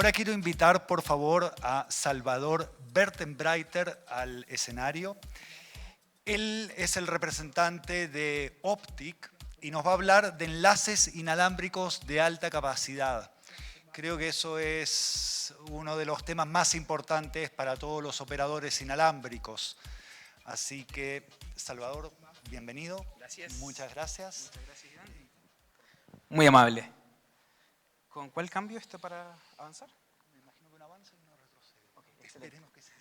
Ahora quiero invitar, por favor, a Salvador Bertenbreiter al escenario. Él es el representante de Optic y nos va a hablar de enlaces inalámbricos de alta capacidad. Creo que eso es uno de los temas más importantes para todos los operadores inalámbricos. Así que, Salvador, bienvenido. Gracias. Muchas gracias. Muchas gracias, Iván. Muy amable. ¿Con cuál cambio esto para avanzar? Me imagino que un avance y no retrocede. Okay, excelente. Esperemos que sí.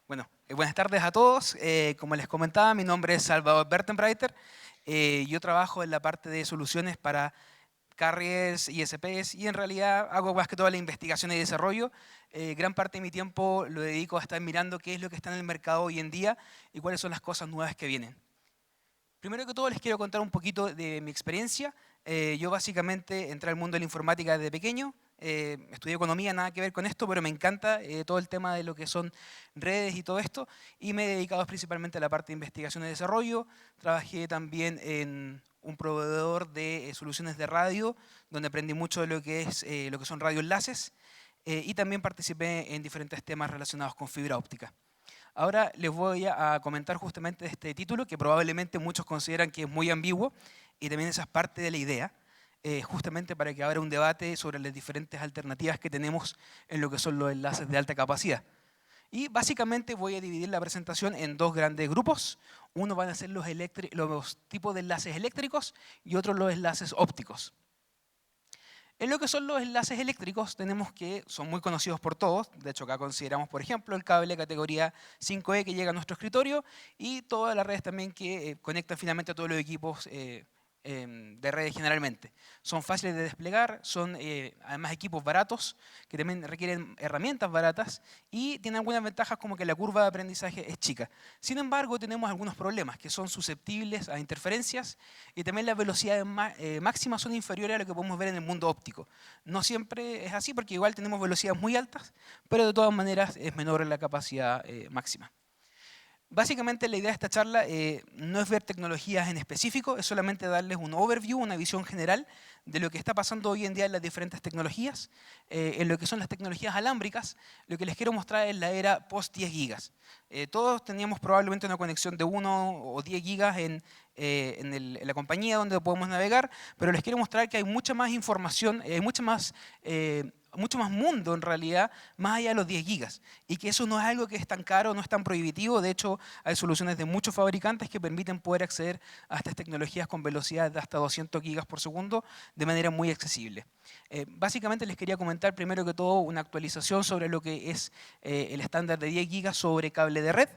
Bueno, buenas tardes a todos. Como les comentaba, mi nombre es Salvador Bertenbreiter. Yo trabajo en la parte de soluciones para carriers y ISPs y en realidad hago más que toda la investigación y desarrollo. Gran parte de mi tiempo lo dedico a estar mirando qué es lo que está en el mercado hoy en día y cuáles son las cosas nuevas que vienen. Primero que todo les quiero contar un poquito de mi experiencia. Yo básicamente entré al mundo de la informática desde pequeño. Estudié economía, nada que ver con esto, pero me encanta todo el tema de lo que son redes y todo esto. Y me he dedicado principalmente a la parte de investigación y desarrollo. Trabajé también en un proveedor de soluciones de radio, donde aprendí mucho de lo que son radioenlaces. Y también participé en diferentes temas relacionados con fibra óptica. Ahora les voy a comentar justamente este título, que probablemente muchos consideran que es muy ambiguo, y también esa es parte de la idea, justamente para que abra un debate sobre las diferentes alternativas que tenemos en lo que son los enlaces de alta capacidad. Y básicamente voy a dividir la presentación en dos grandes grupos. Uno van a ser los tipos de enlaces eléctricos y otro los enlaces ópticos. En lo que son los enlaces eléctricos tenemos que son muy conocidos por todos. De hecho, acá consideramos, por ejemplo, el cable categoría 5E que llega a nuestro escritorio y todas las redes también que conectan finalmente a todos los equipos de redes generalmente. Son fáciles de desplegar, son además equipos baratos que también requieren herramientas baratas y tienen algunas ventajas como que la curva de aprendizaje es chica. Sin embargo, tenemos algunos problemas que son susceptibles a interferencias y también las velocidades máximas son inferiores a lo que podemos ver en el mundo óptico. No siempre es así porque igual tenemos velocidades muy altas, pero de todas maneras es menor la capacidad máxima. Básicamente la idea de esta charla no es ver tecnologías en específico, es solamente darles un overview, una visión general de lo que está pasando hoy en día en las diferentes tecnologías. En lo que son las tecnologías alámbricas, lo que les quiero mostrar es la era post 10 gigas. Todos teníamos probablemente una conexión de 1 o 10 gigas en la compañía donde podemos navegar, pero les quiero mostrar que hay mucha más información, hay mucho más mundo en realidad, más allá de los 10 gigas. Y que eso no es algo que es tan caro, no es tan prohibitivo. De hecho, hay soluciones de muchos fabricantes que permiten poder acceder a estas tecnologías con velocidades de hasta 200 gigas por segundo de manera muy accesible. Básicamente les quería comentar primero que todo una actualización sobre lo que es el estándar de 10 gigas sobre cable de red.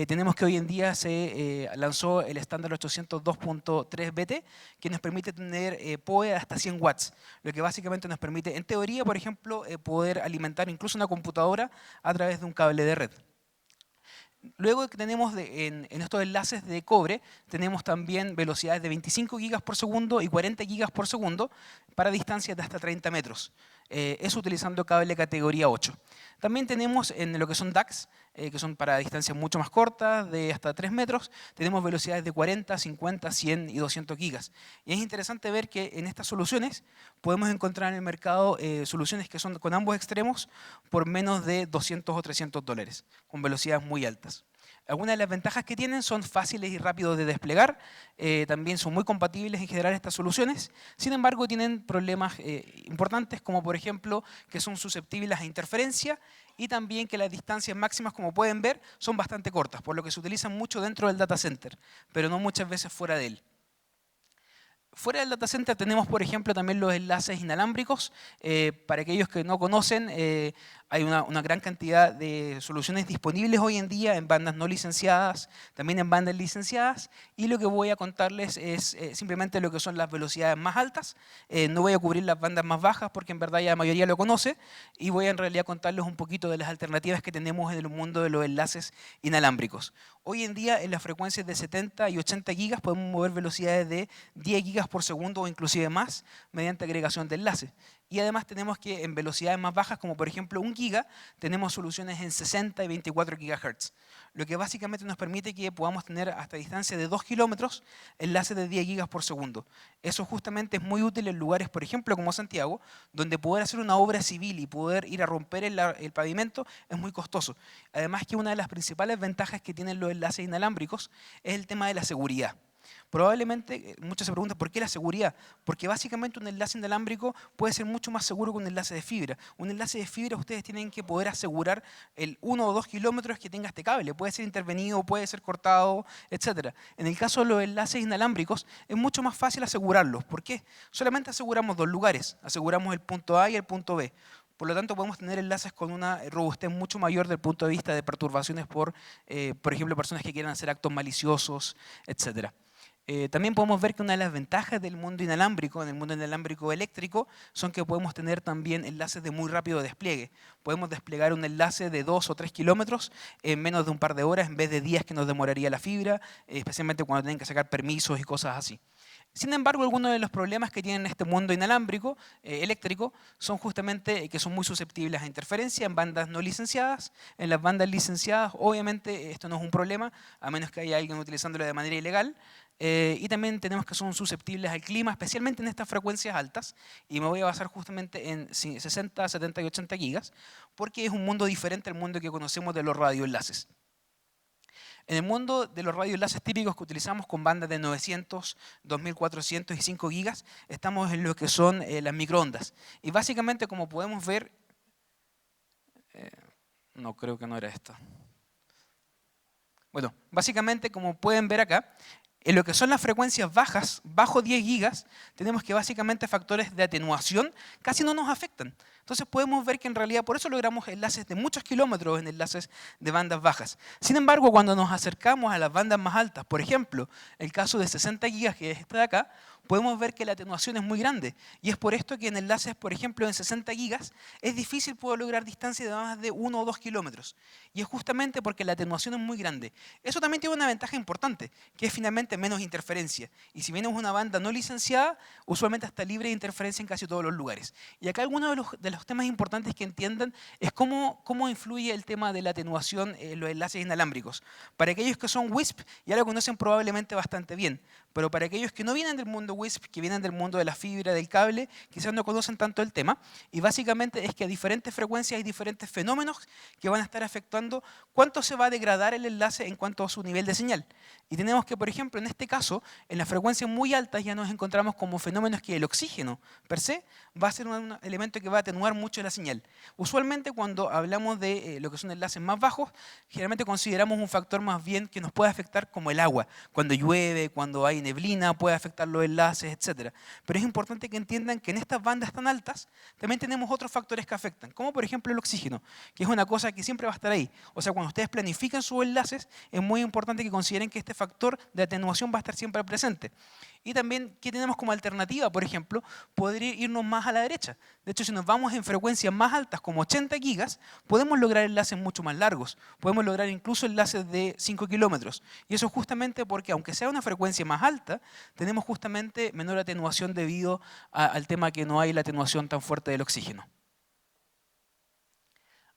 Tenemos que hoy en día se lanzó el estándar 802.3 BT que nos permite tener PoE hasta 100 watts, lo que básicamente nos permite, en teoría, por ejemplo, poder alimentar incluso una computadora a través de un cable de red. Luego que tenemos en estos enlaces de cobre, tenemos también velocidades de 25 gigas por segundo y 40 gigas por segundo para distancias de hasta 30 metros. Eso utilizando cable categoría 8. También tenemos en lo que son DACs, que son para distancias mucho más cortas, de hasta 3 metros, tenemos velocidades de 40, 50, 100 y 200 gigas. Y es interesante ver que en estas soluciones podemos encontrar en el mercado soluciones que son con ambos extremos por menos de 200 o 300 dólares, con velocidades muy altas. Algunas de las ventajas que tienen son fáciles y rápidos de desplegar, también son muy compatibles en general estas soluciones, sin embargo tienen problemas importantes como por ejemplo que son susceptibles a interferencia y también que las distancias máximas, como pueden ver, son bastante cortas, por lo que se utilizan mucho dentro del data center, pero no muchas veces fuera de él. Fuera del data center tenemos, por ejemplo, también los enlaces inalámbricos. Para aquellos que no conocen, hay una gran cantidad de soluciones disponibles hoy en día en bandas no licenciadas, también en bandas licenciadas. Y lo que voy a contarles es simplemente lo que son las velocidades más altas. No voy a cubrir las bandas más bajas porque en verdad ya la mayoría lo conoce. Y voy a en realidad contarles un poquito de las alternativas que tenemos en el mundo de los enlaces inalámbricos. Hoy en día en las frecuencias de 70 y 80 gigas podemos mover velocidades de 10 gigas por segundo o inclusive más mediante agregación de enlaces. y además tenemos que en velocidades más bajas, como por ejemplo 1 giga, tenemos soluciones en 60 y 24 GHz, lo que básicamente nos permite que podamos tener hasta distancia de 2 kilómetros enlaces de 10 gigas por segundo. Eso justamente es muy útil en lugares, por ejemplo, como Santiago, donde poder hacer una obra civil y poder ir a romper el pavimento es muy costoso. Además que una de las principales ventajas que tienen los enlaces inalámbricos es el tema de la seguridad. Probablemente muchos se preguntan ¿por qué la seguridad? Porque básicamente un enlace inalámbrico puede ser mucho más seguro que un enlace de fibra. Un enlace de fibra ustedes tienen que poder asegurar el 1 o 2 kilómetros que tenga este cable. Puede ser intervenido, puede ser cortado, etc. En el caso de los enlaces inalámbricos es mucho más fácil asegurarlos. ¿Por qué? Solamente aseguramos 2 lugares. Aseguramos el punto A y el punto B. Por lo tanto, podemos tener enlaces con una robustez mucho mayor desde el punto de vista de perturbaciones por ejemplo, personas que quieran hacer actos maliciosos, etc. También podemos ver que una de las ventajas del mundo inalámbrico, en el mundo inalámbrico eléctrico, son que podemos tener también enlaces de muy rápido despliegue. Podemos desplegar un enlace de 2 o 3 kilómetros en menos de un par de horas en vez de días que nos demoraría la fibra, especialmente cuando tienen que sacar permisos y cosas así. Sin embargo, algunos de los problemas que tiene este mundo inalámbrico, eléctrico, son justamente que son muy susceptibles a interferencia en bandas no licenciadas. En las bandas licenciadas, obviamente, esto no es un problema, a menos que haya alguien utilizándolo de manera ilegal. Y también tenemos que son susceptibles al clima, especialmente en estas frecuencias altas. Y me voy a basar justamente en 60, 70 y 80 gigas, porque es un mundo diferente al mundo que conocemos de los radioenlaces. En el mundo de los radioenlaces típicos que utilizamos con bandas de 900, 2400 y 5 gigas, estamos en lo que son las microondas. Y básicamente, como podemos ver, no creo que no era esto. Bueno, básicamente, como pueden ver acá, en lo que son las frecuencias bajas, bajo 10 gigas, tenemos que básicamente factores de atenuación casi no nos afectan. Entonces podemos ver que en realidad por eso logramos enlaces de muchos kilómetros en enlaces de bandas bajas. Sin embargo, cuando nos acercamos a las bandas más altas, por ejemplo, el caso de 60 gigas que es este de acá, podemos ver que la atenuación es muy grande. Y es por esto que en enlaces, por ejemplo, en 60 gigas, es difícil poder lograr distancias de más de 1 o 2 kilómetros. Y es justamente porque la atenuación es muy grande. Eso también tiene una ventaja importante, que es finalmente menos interferencia. Y si bien es una banda no licenciada, usualmente está libre de interferencia en casi todos los lugares. Y acá alguno de los temas importantes que entiendan es cómo influye el tema de la atenuación en los enlaces inalámbricos. Para aquellos que son WISP, ya lo conocen probablemente bastante bien. Pero para aquellos que no vienen del mundo WISP, que vienen del mundo de la fibra, del cable, quizás no conocen tanto el tema. Y básicamente es que a diferentes frecuencias hay diferentes fenómenos que van a estar afectando cuánto se va a degradar el enlace en cuanto a su nivel de señal. Y tenemos que, por ejemplo, en este caso, en las frecuencias muy altas ya nos encontramos como fenómenos que el oxígeno, per se, va a ser un elemento que va a atenuar mucho la señal. Usualmente cuando hablamos de lo que son enlaces más bajos, generalmente consideramos un factor más bien que nos puede afectar como el agua. Cuando llueve, cuando hay neblina, puede afectar los enlaces, etc. Pero es importante que entiendan que en estas bandas tan altas también tenemos otros factores que afectan, como por ejemplo el oxígeno, que es una cosa que siempre va a estar ahí. O sea, cuando ustedes planifican sus enlaces, es muy importante que consideren que este factor de atenuación va a estar siempre presente. Y también, ¿qué tenemos como alternativa? Por ejemplo, podría irnos más a la derecha. De hecho, si nos vamos en frecuencias más altas, como 80 gigas, podemos lograr enlaces mucho más largos. Podemos lograr incluso enlaces de 5 kilómetros. Y eso justamente porque, aunque sea una frecuencia más alta, tenemos justamente menor atenuación debido al tema que no hay la atenuación tan fuerte del oxígeno.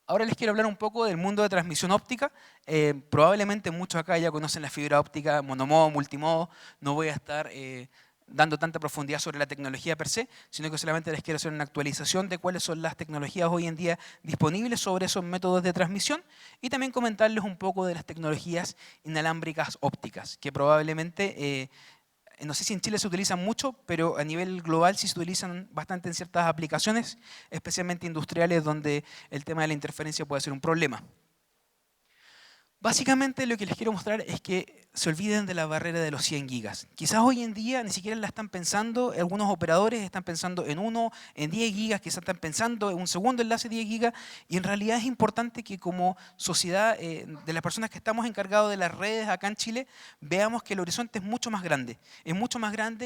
Ahora les quiero hablar un poco del mundo de transmisión óptica. Probablemente muchos acá ya conocen la fibra óptica monomodo, multimodo. No voy a estar dando tanta profundidad sobre la tecnología per se, sino que solamente les quiero hacer una actualización de cuáles son las tecnologías hoy en día disponibles sobre esos métodos de transmisión y también comentarles un poco de las tecnologías inalámbricas ópticas, que probablemente no sé si en Chile se utilizan mucho, pero a nivel global sí se utilizan bastante en ciertas aplicaciones, especialmente industriales, donde el tema de la interferencia puede ser un problema. Básicamente lo que les quiero mostrar es que se olviden de la barrera de los 100 gigas. Quizás hoy en día ni siquiera la están pensando, algunos operadores están pensando en 1, en 10 gigas, quizás están pensando en un segundo enlace 10 gigas, y en realidad es importante que como sociedad de las personas que estamos encargados de las redes acá en Chile, veamos que el horizonte es mucho más grande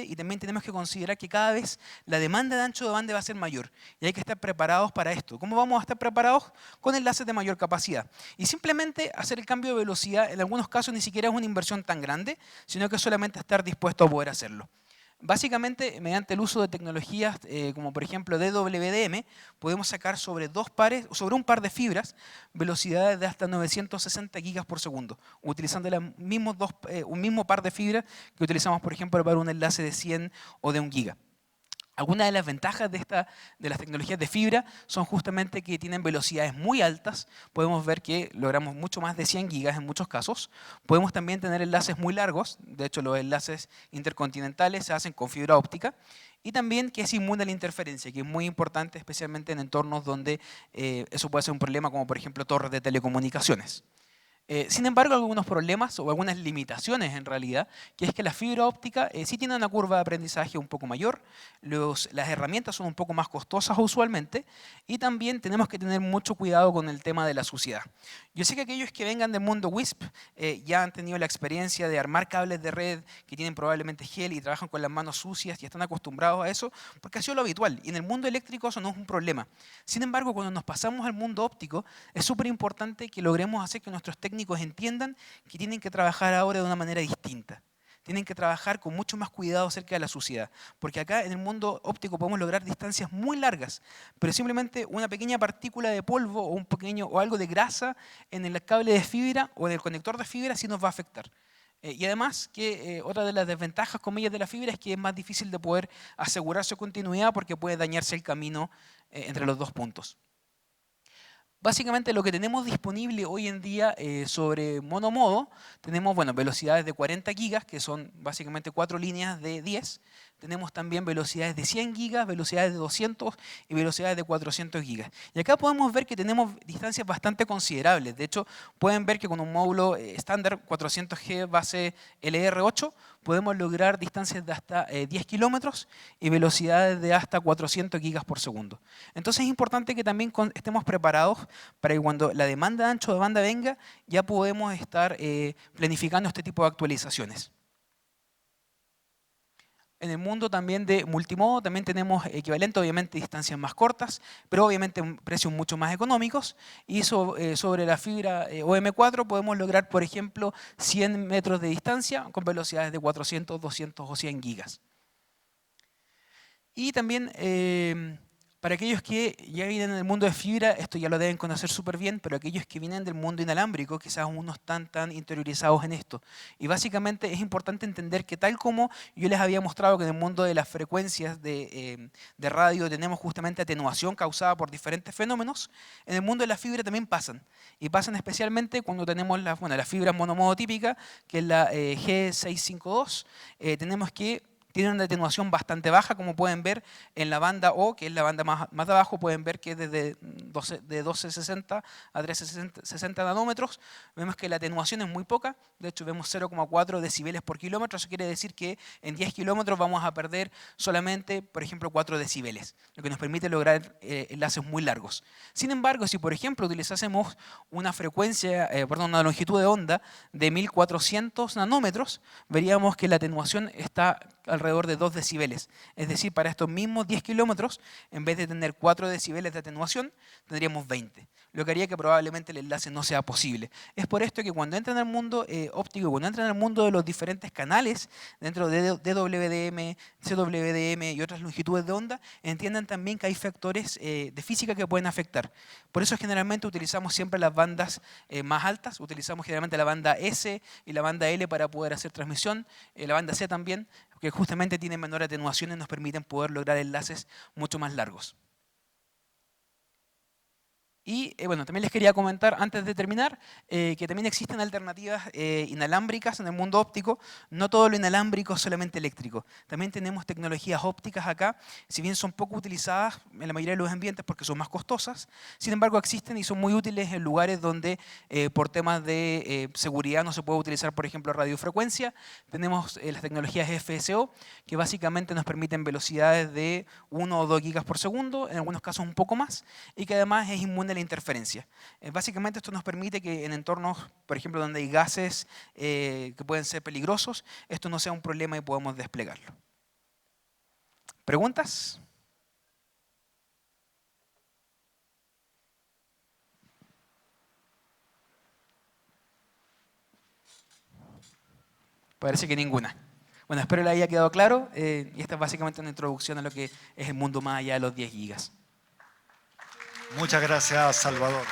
y también tenemos que considerar que cada vez la demanda de ancho de banda va a ser mayor y hay que estar preparados para esto. ¿Cómo vamos a estar preparados? Con enlaces de mayor capacidad. Y simplemente hacer el cambio de velocidad en algunos casos ni siquiera es una inversión tan grande, sino que solamente estar dispuesto a poder hacerlo. Básicamente, mediante el uso de tecnologías como por ejemplo DWDM, podemos sacar sobre un par de fibras velocidades de hasta 960 gigas por segundo, utilizando un mismo par de fibras que utilizamos por ejemplo para un enlace de 100 o de 1 giga. Algunas de las ventajas de las tecnologías de fibra son justamente que tienen velocidades muy altas. Podemos ver que logramos mucho más de 100 gigas en muchos casos. Podemos también tener enlaces muy largos. De hecho, los enlaces intercontinentales se hacen con fibra óptica. Y también que es inmune a la interferencia, que es muy importante especialmente en entornos donde eso puede ser un problema, como por ejemplo torres de telecomunicaciones. Sin embargo, algunos problemas o algunas limitaciones en realidad, que es que la fibra óptica sí tiene una curva de aprendizaje un poco mayor, las herramientas son un poco más costosas usualmente y también tenemos que tener mucho cuidado con el tema de la suciedad. Yo sé que aquellos que vengan del mundo WISP ya han tenido la experiencia de armar cables de red que tienen probablemente gel y trabajan con las manos sucias y están acostumbrados a eso porque ha sido lo habitual y en el mundo eléctrico eso no es un problema. Sin embargo, cuando nos pasamos al mundo óptico es súper importante que logremos hacer que nuestros técnicos entiendan que tienen que trabajar ahora de una manera distinta. Tienen que trabajar con mucho más cuidado acerca de la suciedad. Porque acá en el mundo óptico podemos lograr distancias muy largas, pero simplemente una pequeña partícula de polvo o algo de grasa en el cable de fibra o en el conector de fibra sí nos va a afectar. Y además que otra de las desventajas, comillas, de la fibra es que es más difícil de poder asegurar su continuidad porque puede dañarse el camino entre los dos puntos. Básicamente lo que tenemos disponible hoy en día sobre monomodo, tenemos velocidades de 40 gigas, que son básicamente 4 líneas de 10. Tenemos también velocidades de 100 gigas, velocidades de 200 y velocidades de 400 gigas. Y acá podemos ver que tenemos distancias bastante considerables. De hecho, pueden ver que con un módulo estándar 400G base LR8 podemos lograr distancias de hasta 10 kilómetros y velocidades de hasta 400 gigas por segundo. Entonces es importante que también estemos preparados para que cuando la demanda de ancho de banda venga, ya podemos estar planificando este tipo de actualizaciones. En el mundo también de multimodo también tenemos equivalente, obviamente distancias más cortas, pero obviamente precios mucho más económicos. Y sobre la fibra OM4 podemos lograr, por ejemplo, 100 metros de distancia con velocidades de 400, 200 o 100 gigas. Y también para aquellos que ya vienen del mundo de fibra, esto ya lo deben conocer súper bien, pero aquellos que vienen del mundo inalámbrico, quizás aún no están tan interiorizados en esto. Y básicamente es importante entender que tal como yo les había mostrado que en el mundo de las frecuencias de radio tenemos justamente atenuación causada por diferentes fenómenos, en el mundo de la fibra también pasan. Y pasan especialmente cuando tenemos la fibra monomodo típica, que es la G652, tenemos que tienen una atenuación bastante baja, como pueden ver en la banda O, que es la banda más de abajo, pueden ver que desde de 1260 a 1360 nanómetros, vemos que la atenuación es muy poca, de hecho vemos 0,4 decibeles por kilómetro, eso quiere decir que en 10 kilómetros vamos a perder solamente, por ejemplo, 4 decibeles, lo que nos permite lograr enlaces muy largos. Sin embargo, si por ejemplo utilizásemos una una longitud de onda de 1400 nanómetros, veríamos que la atenuación está alrededor de 2 decibeles. Es decir, para estos mismos 10 kilómetros, en vez de tener 4 decibeles de atenuación, tendríamos 20. Lo que haría que probablemente el enlace no sea posible. Es por esto que cuando entran al mundo óptico, cuando entran al mundo de los diferentes canales, dentro de DWDM, CWDM y otras longitudes de onda, entiendan también que hay factores de física que pueden afectar. Por eso generalmente utilizamos siempre las bandas más altas, utilizamos generalmente la banda S y la banda L para poder hacer transmisión, la banda C también, que justamente tienen menor atenuación y nos permiten poder lograr enlaces mucho más largos. Y también les quería comentar antes de terminar que también existen alternativas inalámbricas en el mundo óptico. No todo lo inalámbrico es solamente eléctrico. También tenemos tecnologías ópticas acá, si bien son poco utilizadas en la mayoría de los ambientes porque son más costosas, sin embargo existen y son muy útiles en lugares donde por temas de seguridad no se puede utilizar, por ejemplo, radiofrecuencia. Tenemos las tecnologías FSO, que básicamente nos permiten velocidades de 1 o 2 gigas por segundo, en algunos casos un poco más, y que además es inmune a la interferencia. Básicamente esto nos permite que en entornos, por ejemplo, donde hay gases que pueden ser peligrosos, esto no sea un problema y podamos desplegarlo. ¿Preguntas? Parece que ninguna. Bueno, espero le haya quedado claro y esta es básicamente una introducción a lo que es el mundo más allá de los 10 gigas. Muchas gracias, Salvador.